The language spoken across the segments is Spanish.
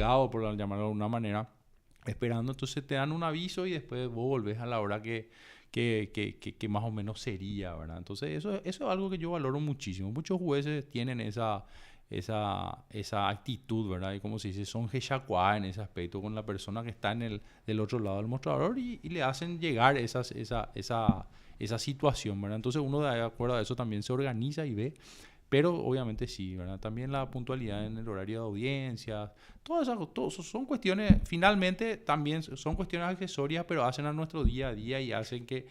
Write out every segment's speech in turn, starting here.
colgado, por llamarlo de alguna manera, esperando. Entonces te dan un aviso y después vos volvés a la hora que más o menos sería, ¿verdad? Entonces eso es algo que yo valoro muchísimo. Muchos jueces tienen esa actitud, ¿verdad? Y como se dice, son jechacuá en ese aspecto con la persona que está del otro lado del mostrador y le hacen llegar esa situación, ¿verdad? Entonces uno de acuerdo a eso también se organiza y ve, pero obviamente sí, ¿verdad? También la puntualidad en el horario de audiencia, todas esas son cuestiones, finalmente también son cuestiones accesorias, pero hacen a nuestro día a día y hacen que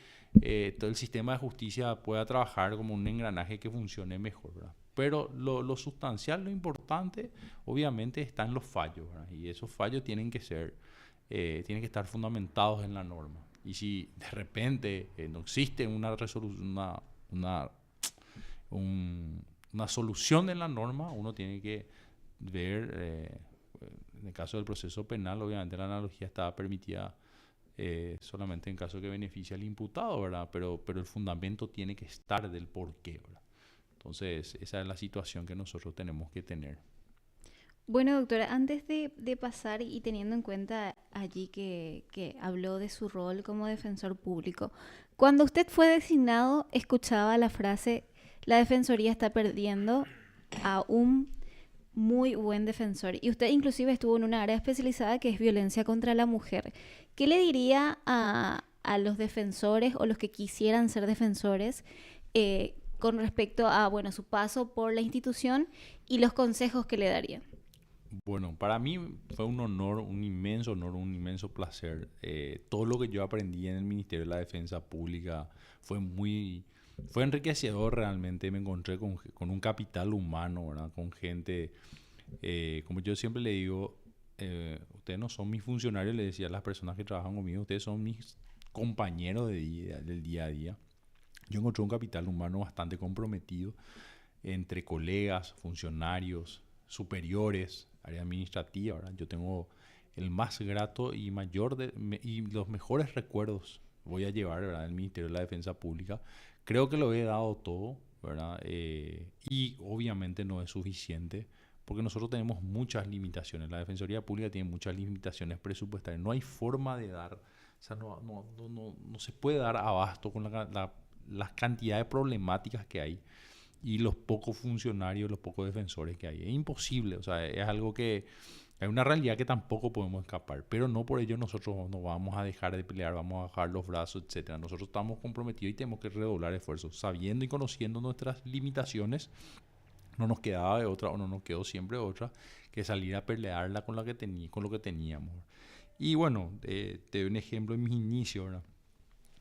todo el sistema de justicia pueda trabajar como un engranaje que funcione mejor, ¿verdad? Pero lo sustancial, lo importante, obviamente está en los fallos, ¿verdad? Y esos fallos tienen que estar fundamentados en la norma. Y si de repente no existe una resolución, una, un- una solución en la norma, uno tiene que ver, en el caso del proceso penal, obviamente la analogía está permitida solamente en caso que beneficie al imputado, ¿verdad? Pero el fundamento tiene que estar del porqué, ¿verdad? Entonces, esa es la situación que nosotros tenemos que tener. Bueno, doctora, antes de pasar y teniendo en cuenta allí que habló de su rol como defensor público, cuando usted fue designado, escuchaba la frase, la Defensoría está perdiendo a un muy buen defensor. Y usted inclusive estuvo en una área especializada que es violencia contra la mujer. ¿Qué le diría a los defensores o los que quisieran ser defensores con respecto a, bueno, su paso por la institución y los consejos que le darían? Bueno, para mí fue un honor, un inmenso honor, un inmenso placer. Todo lo que yo aprendí en el Ministerio de la Defensa Pública fue fue enriquecedor realmente. Me encontré con un capital humano, ¿verdad? Con gente, como yo siempre le digo, ustedes no son mis funcionarios, le decía a las personas que trabajan conmigo, ustedes son mis compañeros del día a día. Yo encontré un capital humano bastante comprometido entre colegas, funcionarios, superiores, área administrativa, ¿verdad? Yo tengo el más grato y y los mejores recuerdos voy a llevar, ¿verdad? Del Ministerio de la Defensa Pública. Creo que lo he dado todo, ¿verdad? Y obviamente no es suficiente porque nosotros tenemos muchas limitaciones. La Defensoría Pública tiene muchas limitaciones presupuestarias. No hay forma de dar, o sea, no se puede dar abasto con las cantidades de problemáticas que hay y los pocos funcionarios, los pocos defensores que hay. Es imposible, o sea, es algo que es una realidad que tampoco podemos escapar, pero no por ello nosotros no vamos a dejar de pelear, vamos a bajar los brazos, etcétera. Nosotros estamos comprometidos y tenemos que redoblar esfuerzos, sabiendo y conociendo nuestras limitaciones. No nos quedaba de otra o no nos quedó siempre otra que salir a pelearla con lo que teníamos. Y bueno, te doy un ejemplo en mis inicios, ¿verdad?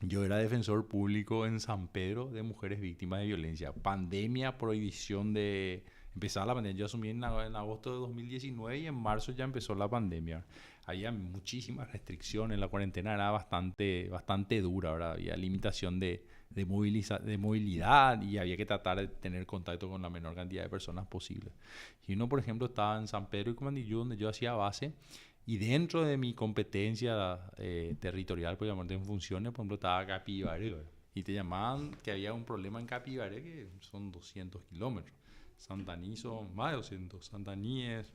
Yo era defensor público en San Pedro de mujeres víctimas de violencia. Pandemia, prohibición de... Empezaba la pandemia. Yo asumí en agosto de 2019 y en marzo ya empezó la pandemia. Había muchísimas restricciones. La cuarentena era bastante dura, ¿verdad? Había limitación de movilidad y había que tratar de tener contacto con la menor cantidad de personas posible. Y uno, por ejemplo, estaba en San Pedro y Comandillú, donde yo hacía base, y dentro de mi competencia territorial, por llamarte en funciones, por ejemplo, estaba Capibaré, ¿verdad? Y te llamaban que había un problema en Capibaré, que son 200 kilómetros. Santaní son más de 200. Santaní es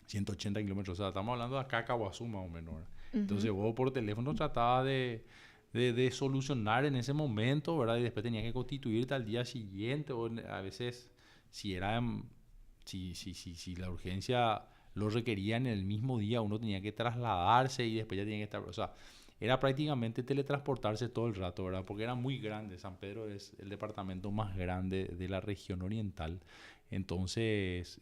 180 kilómetros. O sea, estamos hablando de acá a Caguazú más o menos, ¿verdad? Ujú. Entonces vos por teléfono tratabas de solucionar en ese momento, ¿verdad? Y después tenías que constituirte al día siguiente. O a veces, si era si la urgencia lo requería en el mismo día, uno tenía que trasladarse y después ya tenía que estar, o sea, era prácticamente teletransportarse todo el rato, ¿verdad? Porque era muy grande. San Pedro es el departamento más grande de la región oriental. Entonces,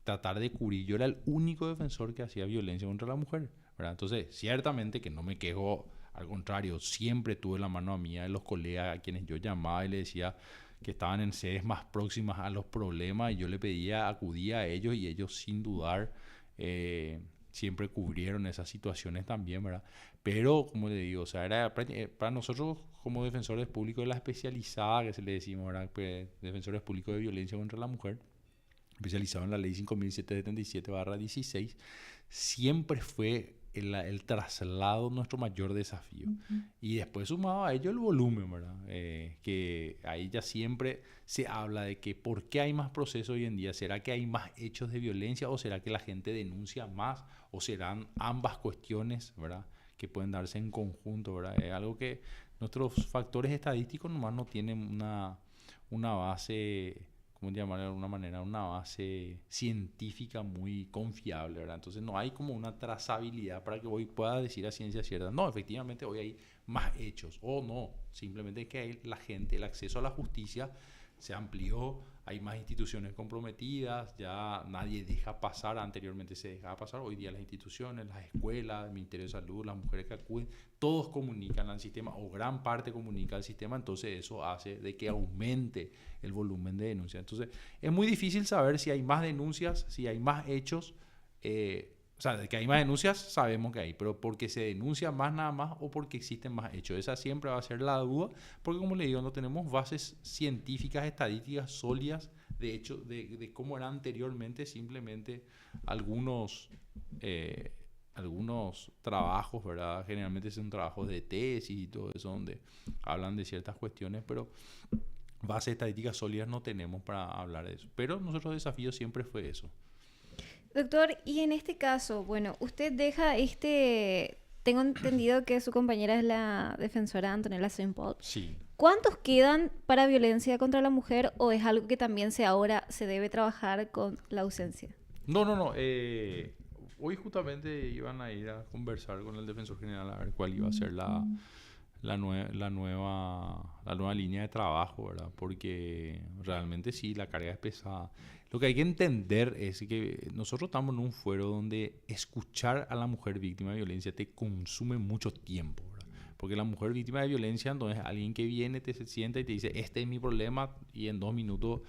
tratar de cubrir. Yo era el único defensor que hacía violencia contra la mujer, ¿verdad? Entonces, ciertamente que no me quejo, al contrario, siempre tuve la mano a mía de los colegas a quienes yo llamaba y le decía que estaban en sedes más próximas a los problemas y yo le pedía, acudía a ellos y ellos sin dudar siempre cubrieron esas situaciones también, ¿verdad? Pero, como le digo, o sea, era para nosotros como defensores públicos de la especializada, que se le decimos, ¿verdad? Pues, defensores públicos de violencia contra la mujer, especializado en la ley 5777-16, siempre fue el traslado nuestro mayor desafío. Y después sumado a ello el volumen, ¿verdad? Que ahí ya siempre se habla de que por qué hay más procesos hoy en día. ¿Será que hay más hechos de violencia o será que la gente denuncia más? ¿O serán ambas cuestiones, ¿verdad?, que pueden darse en conjunto, ¿verdad? Es algo que nuestros factores estadísticos nomás no tienen una base, ¿cómo llamarlo de alguna manera? Una base científica muy confiable, ¿verdad? Entonces no hay como una trazabilidad para que hoy pueda decir a ciencia cierta, no, efectivamente hoy hay más hechos, o no, simplemente que hay la gente, el acceso a la justicia se amplió, hay más instituciones comprometidas, ya nadie deja pasar, anteriormente se dejaba pasar, hoy día las instituciones, las escuelas, el Ministerio de Salud, las mujeres que acuden, todos comunican al sistema o gran parte comunica al sistema, entonces eso hace de que aumente el volumen de denuncias. Entonces es muy difícil saber si hay más denuncias, si hay más hechos, o sea, de que hay más denuncias sabemos que hay, pero porque se denuncia más nada más o porque existen más hechos. Esa siempre va a ser la duda, porque como le digo, no tenemos bases científicas, estadísticas sólidas de hecho de cómo era anteriormente, simplemente algunos trabajos, ¿verdad? Generalmente son trabajos de tesis y todo eso donde hablan de ciertas cuestiones, pero bases estadísticas sólidas no tenemos para hablar de eso. Pero nuestro desafío siempre fue eso. Doctor, y en este caso, bueno, usted deja tengo entendido que su compañera es la defensora Antonella Saint-Paul. Sí. ¿Cuántos quedan para violencia contra la mujer o es algo que también ahora se debe trabajar con la ausencia? No. Hoy justamente iban a ir a conversar con el defensor general a ver cuál iba a ser la nueva línea de trabajo, ¿verdad? Porque realmente sí, la carga es pesada. Lo que hay que entender es que nosotros estamos en un fuero donde escuchar a la mujer víctima de violencia te consume mucho tiempo, ¿verdad? Porque la mujer víctima de violencia no es alguien que viene, se sienta y te dice, este es mi problema, y en 2 minutos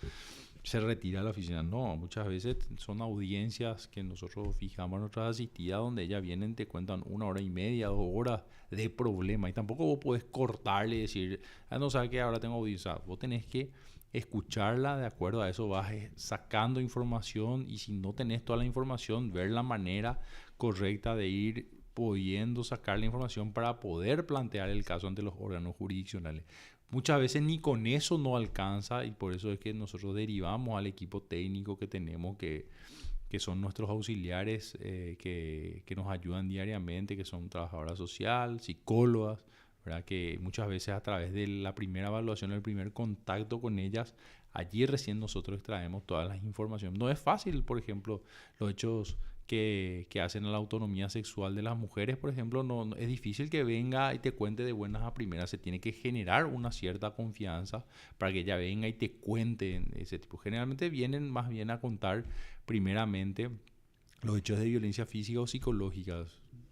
se retira a la oficina. No, muchas veces son audiencias que nosotros fijamos en nuestras asistidas donde ellas vienen, te cuentan 1 hora y media, 2 horas de problema, y tampoco vos podés cortarle y decir, no sabes que ahora tengo audiencia. Vos tenés que escucharla, de acuerdo a eso vas sacando información, y si no tenés toda la información, ver la manera correcta de ir pudiendo sacar la información para poder plantear el caso ante los órganos jurisdiccionales. Muchas veces ni con eso no alcanza, y por eso es que nosotros derivamos al equipo técnico que tenemos, que son nuestros auxiliares, que nos ayudan diariamente, que son trabajadoras sociales, psicólogas, ¿verdad? Que muchas veces a través de la primera evaluación, el primer contacto con ellas, allí recién nosotros extraemos todas las informaciones. No es fácil, por ejemplo, los hechos que hacen a la autonomía sexual de las mujeres, por ejemplo, no es difícil que venga y te cuente de buenas a primeras. Se tiene que generar una cierta confianza para que ella venga y te cuente ese tipo. Generalmente vienen más bien a contar primeramente los hechos de violencia física o psicológica,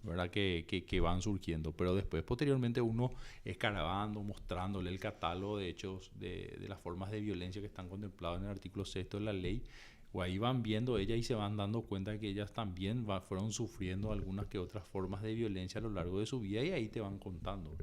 ¿verdad? Que van surgiendo, pero después posteriormente uno escarbando, mostrándole el catálogo de hechos de las formas de violencia que están contemplados en el artículo 6 de la ley, o ahí van viendo ellas y se van dando cuenta que ellas también fueron sufriendo algunas que otras formas de violencia a lo largo de su vida, y ahí te van contando.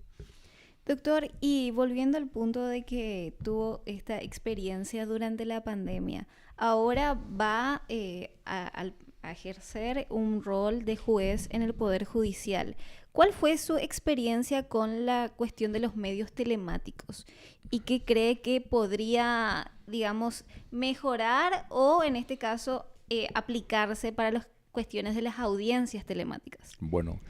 Doctor, y volviendo al punto de que tuvo esta experiencia durante la pandemia, ahora va a ejercer un rol de juez en el Poder Judicial. ¿Cuál fue su experiencia con la cuestión de los medios telemáticos? ¿Y qué cree que podría, digamos, mejorar o, en este caso, aplicarse para las cuestiones de las audiencias telemáticas? Bueno,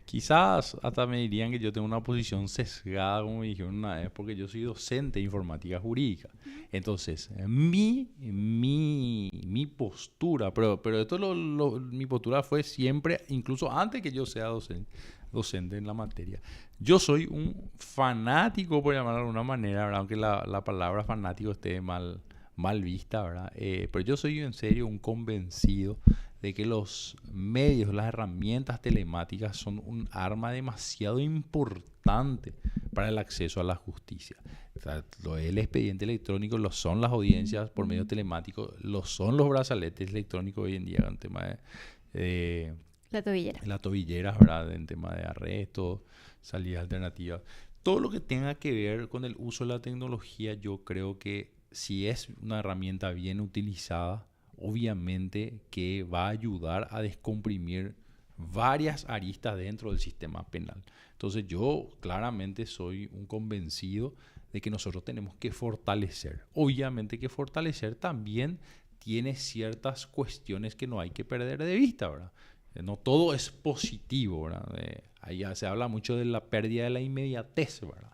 quizás hasta me dirían que yo tengo una posición sesgada, como me dijeron una vez, porque yo soy docente de informática jurídica. Entonces, mi postura, pero esto mi postura fue siempre, incluso antes que yo sea docente en la materia. Yo soy un fanático, por llamarlo de alguna manera, ¿verdad? Aunque la palabra fanático esté mal vista, ¿verdad? Pero yo soy en serio un convencido de que los medios, las herramientas telemáticas son un arma demasiado importante para el acceso a la justicia. O sea, lo es el expediente electrónico, lo son las audiencias por medio telemático, lo son los brazaletes electrónicos hoy en día en tema de la tobillera. La tobillera, ¿verdad? En tema de arresto, salidas alternativas. Todo lo que tenga que ver con el uso de la tecnología, yo creo que si es una herramienta bien utilizada, obviamente que va a ayudar a descomprimir varias aristas dentro del sistema penal. Entonces yo claramente soy un convencido de que nosotros tenemos que fortalecer. Obviamente que fortalecer también tiene ciertas cuestiones que no hay que perder de vista, ¿verdad? No todo es positivo, ¿verdad? Ahí ya se habla mucho de la pérdida de la inmediatez, ¿verdad?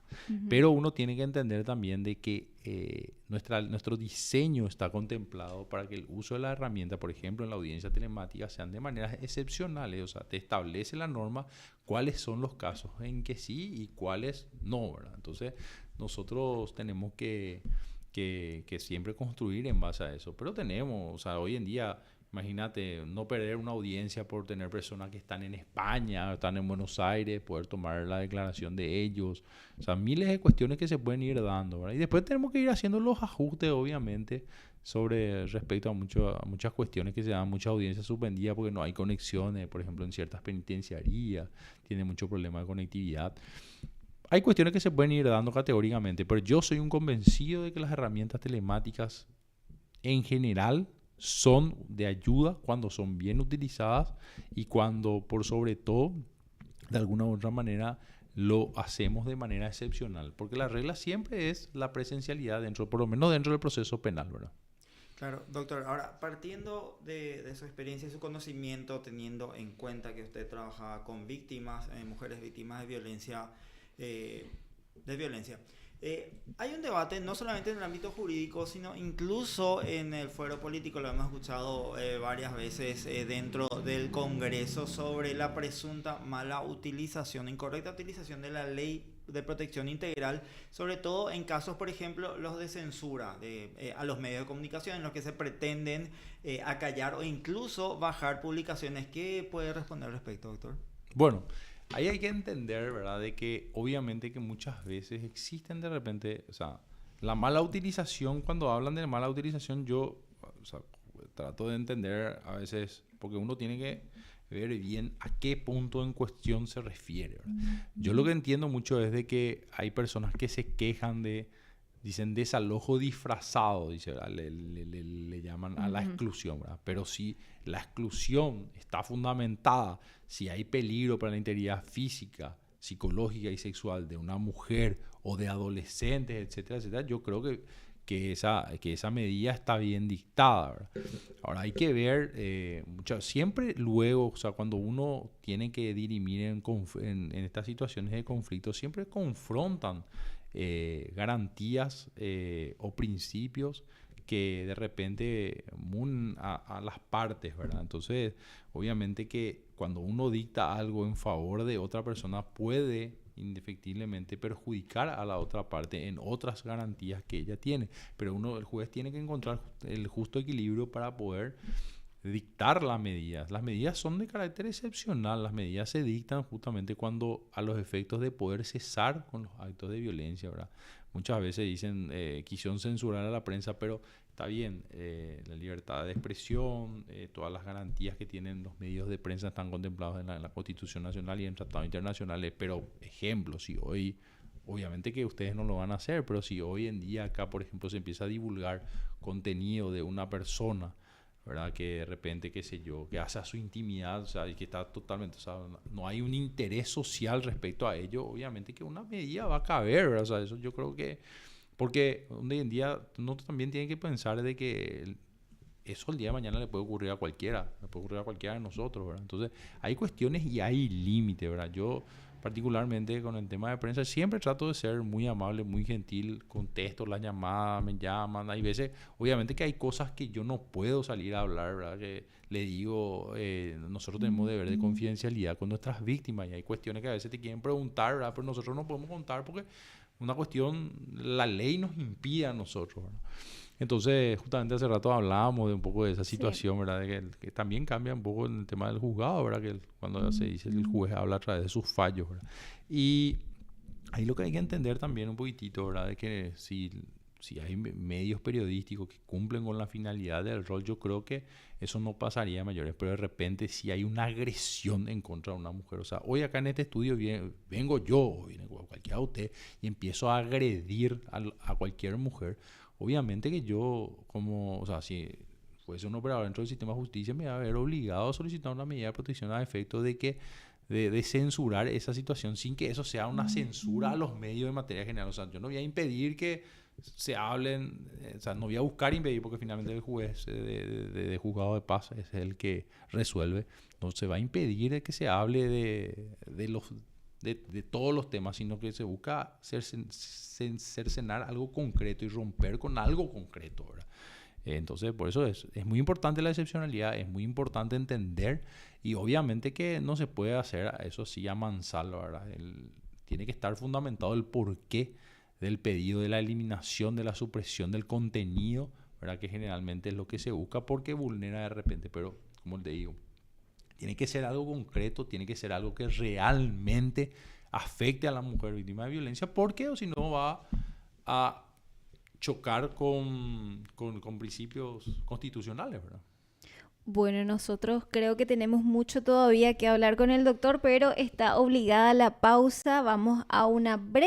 Pero uno tiene que entender también de que nuestro diseño está contemplado para que el uso de la herramienta, por ejemplo, en la audiencia telemática, sean de maneras excepcionales. O sea, te establece la norma cuáles son los casos en que sí y cuáles no, ¿verdad? Entonces, nosotros tenemos que siempre construir en base a eso. Pero tenemos, o sea, hoy en día, imagínate, no perder una audiencia por tener personas que están en España, están en Buenos Aires, poder tomar la declaración de ellos. O sea, miles de cuestiones que se pueden ir dando, ¿verdad? Y después tenemos que ir haciendo los ajustes, obviamente, sobre respecto a muchas cuestiones que se dan, muchas audiencias suspendidas porque no hay conexiones, por ejemplo, en ciertas penitenciarías, tiene mucho problema de conectividad. Hay cuestiones que se pueden ir dando categóricamente, pero yo soy un convencido de que las herramientas telemáticas en general son de ayuda cuando son bien utilizadas y cuando, por sobre todo, de alguna u otra manera, lo hacemos de manera excepcional. Porque la regla siempre es la presencialidad dentro, por lo menos dentro del proceso penal, ¿verdad? Claro, doctor. Ahora, partiendo de su experiencia y su conocimiento, teniendo en cuenta que usted trabajaba con víctimas, mujeres víctimas de violencia, hay un debate no solamente en el ámbito jurídico, sino incluso en el fuero político, lo hemos escuchado varias veces dentro del Congreso, sobre la presunta mala utilización, incorrecta utilización de la ley de protección integral, sobre todo en casos, por ejemplo, los de censura a los medios de comunicación, en los que se pretenden acallar o incluso bajar publicaciones. ¿Qué puede responder al respecto, doctor? Bueno, ahí hay que entender, ¿verdad?, de que obviamente que muchas veces existen de repente, o sea, la mala utilización. Cuando hablan de mala utilización, yo, o sea, trato de entender a veces, porque uno tiene que ver bien a qué punto en cuestión se refiere, ¿verdad? Yo lo que entiendo mucho es de que hay personas que se quejan dicen desalojo disfrazado, dice, le llaman a la exclusión, ¿verdad? Pero si la exclusión está fundamentada, si hay peligro para la integridad física, psicológica y sexual de una mujer o de adolescentes, etcétera, etcétera, yo creo que esa medida está bien dictada, ¿verdad? Ahora hay que ver, siempre luego, o sea, cuando uno tiene que dirimir en estas situaciones de conflicto, siempre confrontan garantías o principios que de repente unen a las partes, ¿verdad? Entonces, obviamente que cuando uno dicta algo en favor de otra persona puede indefectiblemente perjudicar a la otra parte en otras garantías que ella tiene, pero el juez tiene que encontrar el justo equilibrio para poder dictar las medidas. Las medidas son de carácter excepcional. Las medidas se dictan justamente cuando a los efectos de poder cesar con los actos de violencia, ¿verdad? Muchas veces dicen quisieron censurar a la prensa, pero está bien, la libertad de expresión, todas las garantías que tienen los medios de prensa están contemplados en la Constitución Nacional y en tratados internacionales. Pero, ejemplo, si hoy, obviamente que ustedes no lo van a hacer, pero si hoy en día acá, por ejemplo, se empieza a divulgar contenido de una persona, ¿verdad?, que de repente, qué sé yo, que hace a su intimidad, o sea, y que está totalmente, o sea, no hay un interés social respecto a ello, obviamente que una medida va a caber, ¿verdad? O sea, eso yo creo que, porque hoy en día uno también tiene que pensar de que eso el día de mañana le puede ocurrir a cualquiera, le puede ocurrir a cualquiera de nosotros, ¿verdad? Entonces, hay cuestiones y hay límites, ¿verdad? Yo, particularmente con el tema de prensa, siempre trato de ser muy amable, muy gentil, contesto las llamadas, me llaman. Hay veces, obviamente que hay cosas que yo no puedo salir a hablar, ¿verdad? Que le digo, nosotros tenemos deber de confidencialidad con nuestras víctimas y hay cuestiones que a veces te quieren preguntar, ¿verdad? Pero nosotros no podemos contar porque una cuestión, la ley nos impide a nosotros, ¿verdad? Entonces, justamente hace rato hablábamos de un poco de esa situación, ¿verdad? De que también cambia un poco en el tema del juzgado, ¿verdad? Que cuando se dice que el juez habla a través de sus fallos, ¿verdad? Y ahí lo que hay que entender también un poquitito, ¿verdad? De que si hay medios periodísticos que cumplen con la finalidad del rol, yo creo que eso no pasaría a mayores. Pero de repente si hay una agresión en contra de una mujer, o sea, hoy acá en este estudio vengo yo, o viene cualquiera de ustedes, y empiezo a agredir a cualquier mujer. Obviamente que yo, o sea, si fuese un operador dentro del sistema de justicia, me iba a ver obligado a solicitar una medida de protección a efecto de que de censurar esa situación sin que eso sea una censura a los medios de materia general. O sea, yo no voy a impedir que se hablen, o sea, no voy a buscar impedir porque finalmente el juez de juzgado de paz es el que resuelve. No se va a impedir que se hable de todos los temas, sino que se busca cercenar algo concreto y romper con algo concreto, ¿verdad? Entonces, por eso es muy importante la excepcionalidad, es muy importante entender y obviamente que no se puede hacer eso así a mansalva, ¿verdad? Tiene que estar fundamentado el porqué del pedido de la eliminación, de la supresión del contenido, ¿verdad? Que generalmente es lo que se busca porque vulnera de repente, pero como te digo, tiene que ser algo concreto, tiene que ser algo que realmente afecte a la mujer víctima de violencia, porque o si no va a chocar con principios constitucionales, ¿verdad? Bueno, nosotros creo que tenemos mucho todavía que hablar con el doctor, pero está obligada la pausa. Vamos a una breve